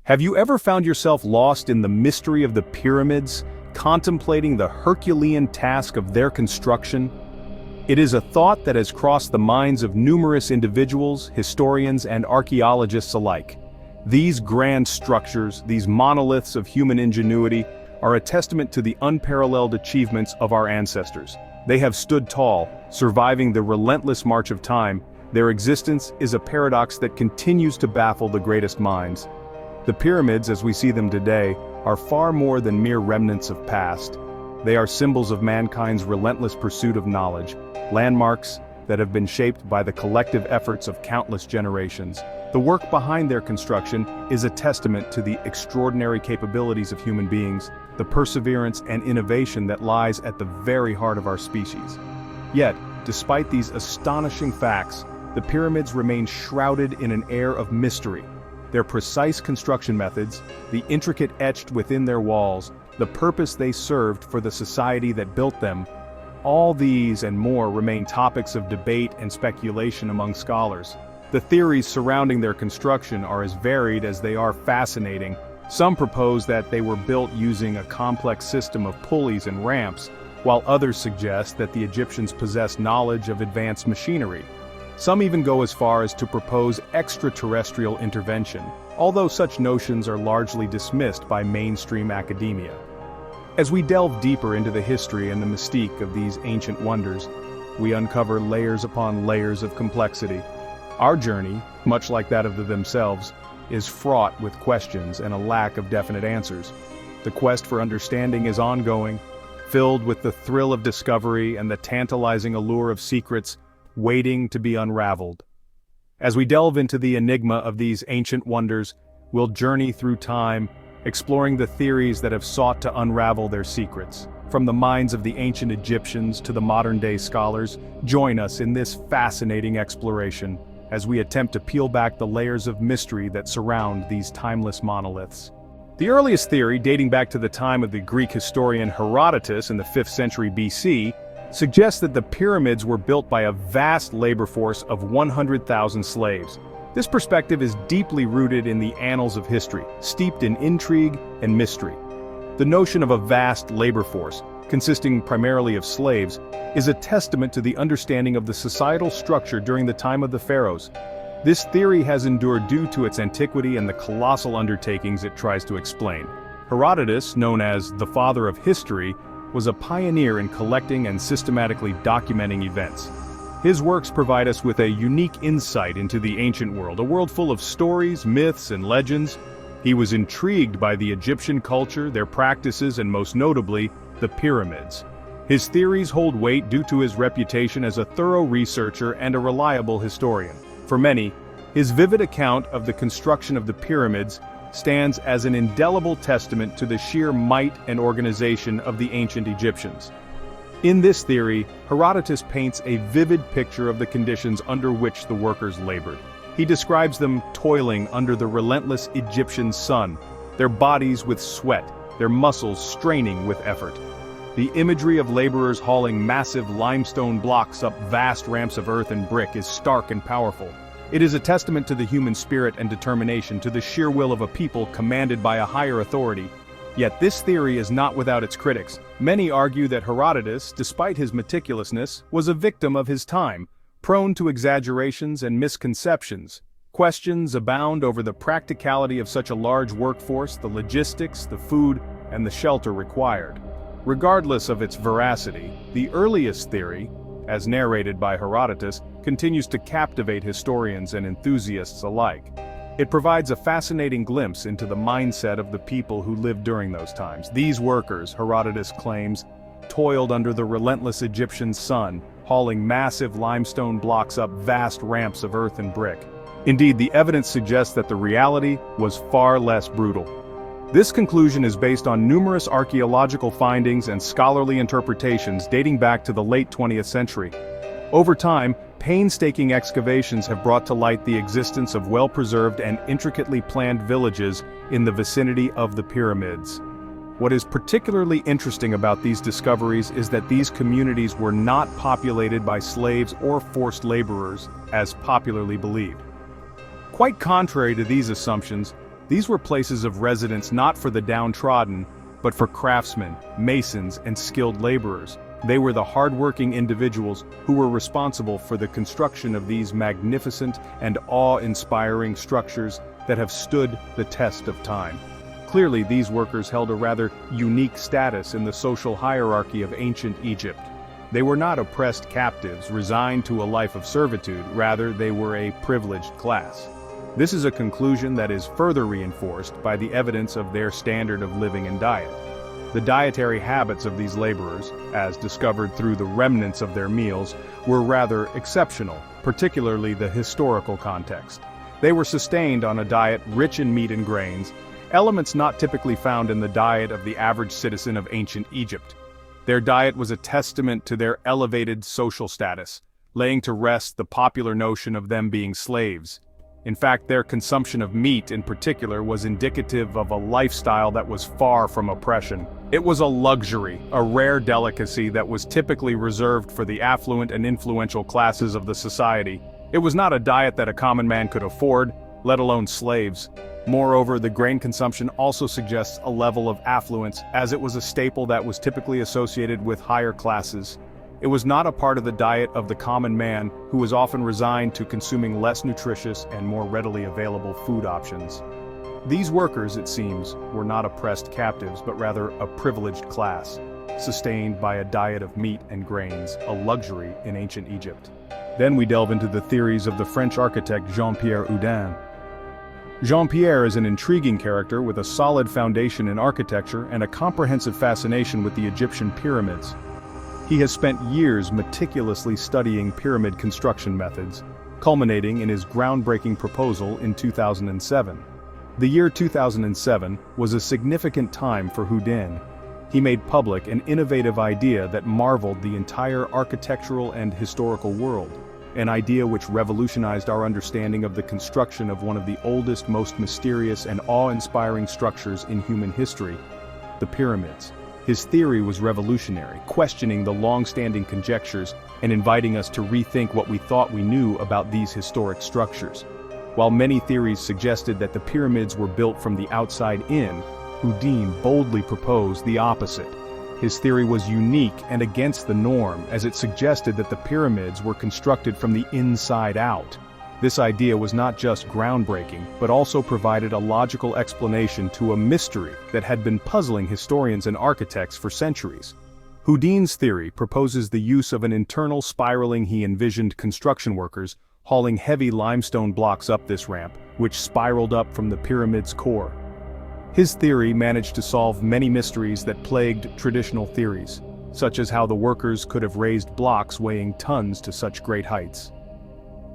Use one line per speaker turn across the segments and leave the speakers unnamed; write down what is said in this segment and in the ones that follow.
Have you ever found yourself lost in the mystery of the pyramids, contemplating the Herculean task of their construction? It is a thought that has crossed the minds of numerous individuals, historians, and archaeologists alike. These grand structures, these monoliths of human ingenuity, are a testament to the unparalleled achievements of our ancestors. They have stood tall, surviving the relentless march of time. Their existence is a paradox that continues to baffle the greatest minds. The pyramids, as we see them today, are far more than mere remnants of past. They are symbols of mankind's relentless pursuit of knowledge, landmarks that have been shaped by the collective efforts of countless generations. The work behind their construction is a testament to the extraordinary capabilities of human beings, the perseverance and innovation that lies at the very heart of our species. Yet, despite these astonishing facts, the pyramids remain shrouded in an air of mystery. Their precise construction methods, the intricate etched within their walls, the purpose they served for the society that built them, all these and more remain topics of debate and speculation among scholars. The theories surrounding their construction are as varied as they are fascinating. Some propose that they were built using a complex system of pulleys and ramps, while others suggest that the Egyptians possessed knowledge of advanced machinery. Some even go as far as to propose extraterrestrial intervention, although such notions are largely dismissed by mainstream academia. As we delve deeper into the history and the mystique of these ancient wonders, we uncover layers upon layers of complexity. Our journey, much like that of themselves, is fraught with questions and a lack of definite answers. The quest for understanding is ongoing, filled with the thrill of discovery and the tantalizing allure of secrets waiting to be unraveled. As we delve into the enigma of these ancient wonders, we'll journey through time, exploring the theories that have sought to unravel their secrets. From the minds of the ancient Egyptians to the modern-day scholars, join us in this fascinating exploration as we attempt to peel back the layers of mystery that surround these timeless monoliths. The earliest theory, dating back to the time of the Greek historian Herodotus in the 5th century BC, suggests that the pyramids were built by a vast labor force of 100,000 slaves. This perspective is deeply rooted in the annals of history, steeped in intrigue and mystery. The notion of a vast labor force, consisting primarily of slaves, is a testament to the understanding of the societal structure during the time of the pharaohs. This theory has endured due to its antiquity and the colossal undertakings it tries to explain. Herodotus, known as the father of history, was a pioneer in collecting and systematically documenting events. His works provide us with a unique insight into the ancient world, a world full of stories, myths, and legends. He was intrigued by the Egyptian culture, their practices, and most notably, the pyramids. His theories hold weight due to his reputation as a thorough researcher and a reliable historian. For many, his vivid account of the construction of the pyramids stands as an indelible testament to the sheer might and organization of the ancient Egyptians. In this theory, Herodotus paints a vivid picture of the conditions under which the workers labored. He describes them toiling under the relentless Egyptian sun, their bodies with sweat, their muscles straining with effort. The imagery of laborers hauling massive limestone blocks up vast ramps of earth and brick is stark and powerful. It is a testament to the human spirit and determination, to the sheer will of a people commanded by a higher authority. Yet this theory is not without its critics. Many argue that Herodotus, despite his meticulousness, was a victim of his time, prone to exaggerations and misconceptions. Questions abound over the practicality of such a large workforce, the logistics, the food, and the shelter required. Regardless of its veracity, the earliest theory, as narrated by Herodotus, continues to captivate historians and enthusiasts alike. It provides a fascinating glimpse into the mindset of the people who lived during those times. These workers, Herodotus claims, toiled under the relentless Egyptian sun, hauling massive limestone blocks up vast ramps of earth and brick. Indeed, the evidence suggests that the reality was far less brutal. This conclusion is based on numerous archaeological findings and scholarly interpretations dating back to the late 20th century. Over time, painstaking excavations have brought to light the existence of well-preserved and intricately planned villages in the vicinity of the pyramids. What is particularly interesting about these discoveries is that these communities were not populated by slaves or forced laborers, as popularly believed. Quite contrary to these assumptions, These were places of residence not for the downtrodden, but for craftsmen, masons, and skilled laborers. They were the hard-working individuals who were responsible for the construction of these magnificent and awe-inspiring structures that have stood the test of time. Clearly, these workers held a rather unique status in the social hierarchy of ancient Egypt. They were not oppressed captives resigned to a life of servitude, rather they were a privileged class. This is a conclusion that is further reinforced by the evidence of their standard of living and diet. The dietary habits of these laborers, as discovered through the remnants of their meals, were rather exceptional, particularly the historical context. They were sustained on a diet rich in meat and grains, elements not typically found in the diet of the average citizen of ancient Egypt. Their diet was a testament to their elevated social status, laying to rest the popular notion of them being slaves. In fact, their consumption of meat in particular was indicative of a lifestyle that was far from oppression. It was a luxury, a rare delicacy that was typically reserved for the affluent and influential classes of the society. It was not a diet that a common man could afford, let alone slaves. Moreover, the grain consumption also suggests a level of affluence, as it was a staple that was typically associated with higher classes. It was not a part of the diet of the common man, who was often resigned to consuming less nutritious and more readily available food options. These workers, it seems, were not oppressed captives but rather a privileged class, sustained by a diet of meat and grains, a luxury in ancient Egypt. Then we delve into the theories of the French architect Jean-Pierre Houdin. Jean-Pierre is an intriguing character with a solid foundation in architecture and a comprehensive fascination with the Egyptian pyramids. He has spent years meticulously studying pyramid construction methods, culminating in his groundbreaking proposal in 2007. The year 2007 was a significant time for Houdin. He made public an innovative idea that marveled the entire architectural and historical world, an idea which revolutionized our understanding of the construction of one of the oldest, most mysterious and awe-inspiring structures in human history, the pyramids. His theory was revolutionary, questioning the long-standing conjectures and inviting us to rethink what we thought we knew about these historic structures. While many theories suggested that the pyramids were built from the outside in, Houdin boldly proposed the opposite. His theory was unique and against the norm, as it suggested that the pyramids were constructed from the inside out. This idea was not just groundbreaking, but also provided a logical explanation to a mystery that had been puzzling historians and architects for centuries. Houdin's theory proposes the use of an internal spiraling. He envisioned construction workers hauling heavy limestone blocks up this ramp, which spiraled up from the pyramid's core. His theory managed to solve many mysteries that plagued traditional theories, such as how the workers could have raised blocks weighing tons to such great heights.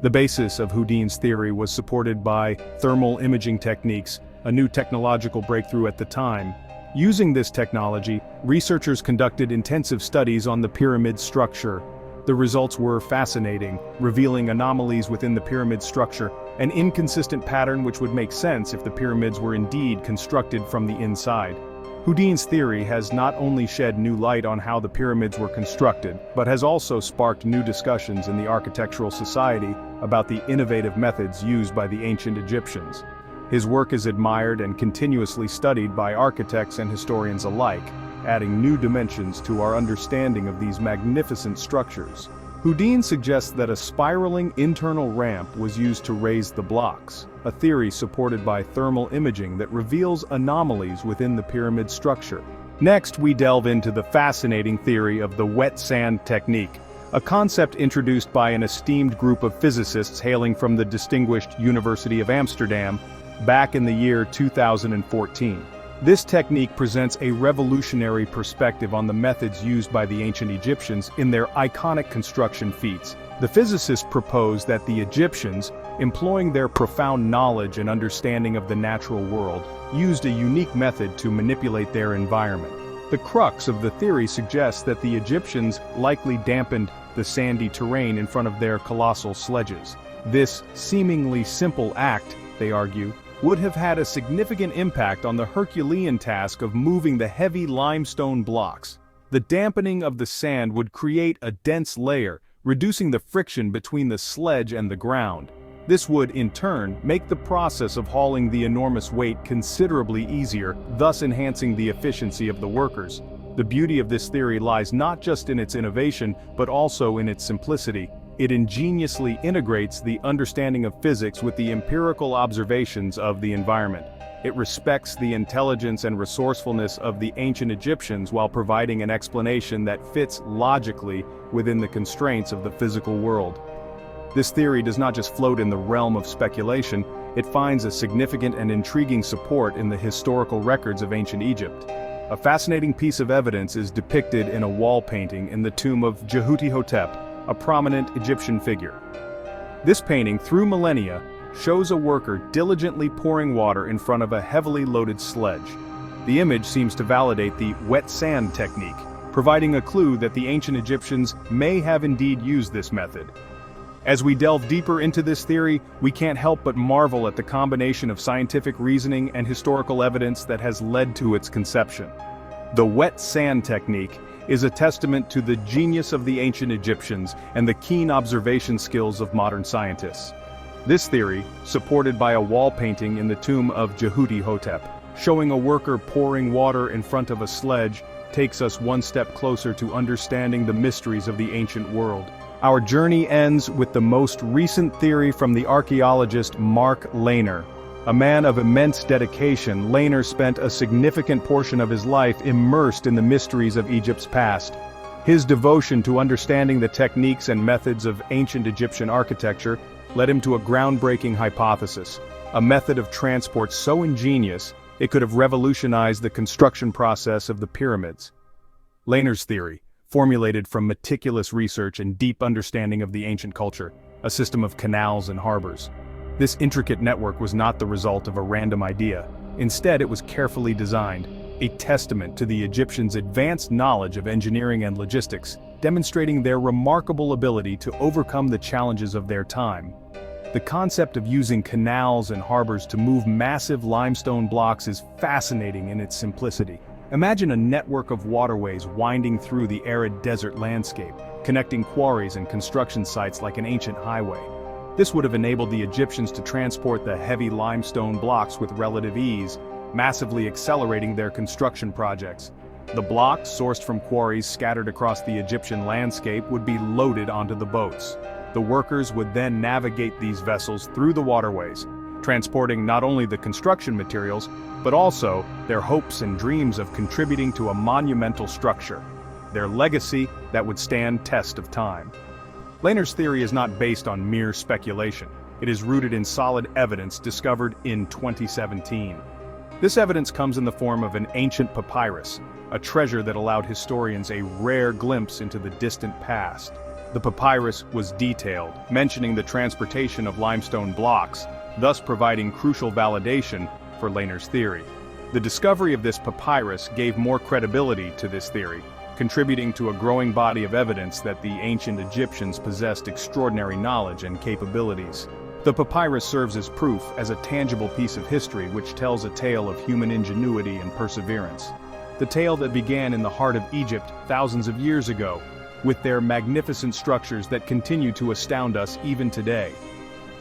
The basis of Houdin's theory was supported by thermal imaging techniques, a new technological breakthrough at the time. Using this technology, researchers conducted intensive studies on the pyramid structure. The results were fascinating, revealing anomalies within the pyramid structure, an inconsistent pattern which would make sense if the pyramids were indeed constructed from the inside. Houdin's theory has not only shed new light on how the pyramids were constructed, but has also sparked new discussions in the architectural society about the innovative methods used by the ancient Egyptians. His work is admired and continuously studied by architects and historians alike, adding new dimensions to our understanding of these magnificent structures. Houdin suggests that a spiraling internal ramp was used to raise the blocks, a theory supported by thermal imaging that reveals anomalies within the pyramid structure. Next, we delve into the fascinating theory of the wet sand technique, a concept introduced by an esteemed group of physicists hailing from the distinguished University of Amsterdam back in the year 2014. This technique presents a revolutionary perspective on the methods used by the ancient Egyptians in their iconic construction feats. The physicists propose that the Egyptians, employing their profound knowledge and understanding of the natural world, used a unique method to manipulate their environment. The crux of the theory suggests that the Egyptians likely dampened the sandy terrain in front of their colossal sledges. This seemingly simple act, they argue, would have had a significant impact on the Herculean task of moving the heavy limestone blocks. The dampening of the sand would create a dense layer, reducing the friction between the sledge and the ground. This would, in turn, make the process of hauling the enormous weight considerably easier, thus enhancing the efficiency of the workers. The beauty of this theory lies not just in its innovation, but also in its simplicity. It ingeniously integrates the understanding of physics with the empirical observations of the environment. It respects the intelligence and resourcefulness of the ancient Egyptians while providing an explanation that fits logically within the constraints of the physical world. This theory does not just float in the realm of speculation, it finds a significant and intriguing support in the historical records of ancient Egypt. A fascinating piece of evidence is depicted in a wall painting in the tomb of Jehuti-Hotep, a prominent Egyptian figure. This painting, through millennia, shows a worker diligently pouring water in front of a heavily loaded sledge. The image seems to validate the wet sand technique, providing a clue that the ancient Egyptians may have indeed used this method. As we delve deeper into this theory, we can't help but marvel at the combination of scientific reasoning and historical evidence that has led to its conception. The wet sand technique is a testament to the genius of the ancient Egyptians and the keen observation skills of modern scientists. This theory, supported by a wall painting in the tomb of Jehuti-Hotep, showing a worker pouring water in front of a sledge, takes us one step closer to understanding the mysteries of the ancient world. Our journey ends with the most recent theory from the archaeologist Mark Lehner. A man of immense dedication, Lehner spent a significant portion of his life immersed in the mysteries of Egypt's past. His devotion to understanding the techniques and methods of ancient Egyptian architecture led him to a groundbreaking hypothesis, a method of transport so ingenious it could have revolutionized the construction process of the pyramids. Lehner's theory, formulated from meticulous research and deep understanding of the ancient culture, a system of canals and harbors. This intricate network was not the result of a random idea. Instead, it was carefully designed, a testament to the Egyptians' advanced knowledge of engineering and logistics, demonstrating their remarkable ability to overcome the challenges of their time. The concept of using canals and harbors to move massive limestone blocks is fascinating in its simplicity. Imagine a network of waterways winding through the arid desert landscape, connecting quarries and construction sites like an ancient highway. This would have enabled the Egyptians to transport the heavy limestone blocks with relative ease, massively accelerating their construction projects. The blocks, sourced from quarries scattered across the Egyptian landscape, would be loaded onto the boats. The workers would then navigate these vessels through the waterways, transporting not only the construction materials, but also their hopes and dreams of contributing to a monumental structure, their legacy that would stand test of time. Lehner's theory is not based on mere speculation. It is rooted in solid evidence discovered in 2017. This evidence comes in the form of an ancient papyrus, a treasure that allowed historians a rare glimpse into the distant past. The papyrus was detailed, mentioning the transportation of limestone blocks, thus providing crucial validation for Lehner's theory. The discovery of this papyrus gave more credibility to this theory, contributing to a growing body of evidence that the ancient Egyptians possessed extraordinary knowledge and capabilities. The papyrus serves as proof, as a tangible piece of history which tells a tale of human ingenuity and perseverance. The tale that began in the heart of Egypt thousands of years ago, with their magnificent structures that continue to astound us even today.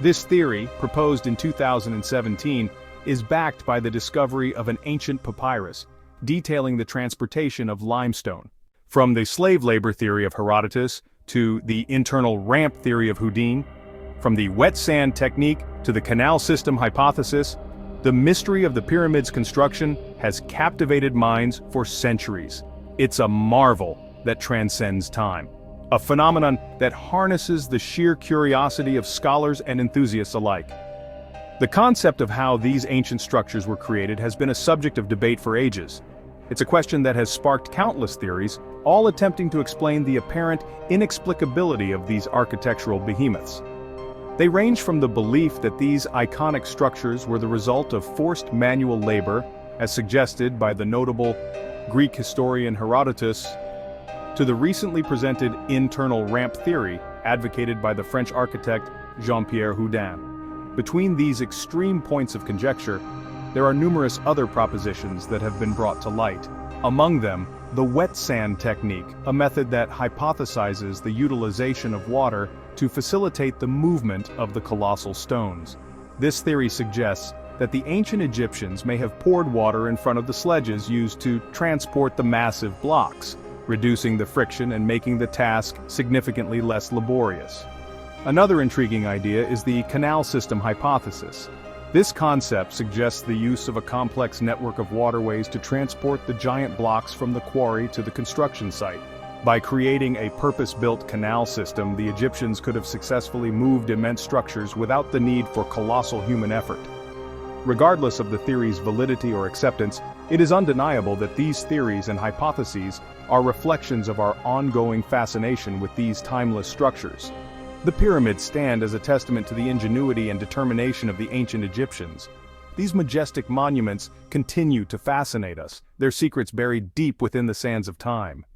This theory, proposed in 2017, is backed by the discovery of an ancient papyrus, detailing the transportation of limestone. From the slave labor theory of Herodotus to the internal ramp theory of Houdin, from the wet sand technique to the canal system hypothesis, the mystery of the pyramid's construction has captivated minds for centuries. It's a marvel that transcends time, a phenomenon that harnesses the sheer curiosity of scholars and enthusiasts alike. The concept of how these ancient structures were created has been a subject of debate for ages. It's a question that has sparked countless theories, all attempting to explain the apparent inexplicability of these architectural behemoths. They range from the belief that these iconic structures were the result of forced manual labor, as suggested by the notable Greek historian Herodotus, to the recently presented internal ramp theory advocated by the French architect Jean-Pierre Houdin. Between these extreme points of conjecture, there are numerous other propositions that have been brought to light. Among them, the wet sand technique, a method that hypothesizes the utilization of water to facilitate the movement of the colossal stones. This theory suggests that the ancient Egyptians may have poured water in front of the sledges used to transport the massive blocks, reducing the friction and making the task significantly less laborious. Another intriguing idea is the canal system hypothesis. This concept suggests the use of a complex network of waterways to transport the giant blocks from the quarry to the construction site. By creating a purpose-built canal system, the Egyptians could have successfully moved immense structures without the need for colossal human effort. Regardless of the theory's validity or acceptance, it is undeniable that these theories and hypotheses are reflections of our ongoing fascination with these timeless structures. The pyramids stand as a testament to the ingenuity and determination of the ancient Egyptians. These majestic monuments continue to fascinate us, their secrets buried deep within the sands of time.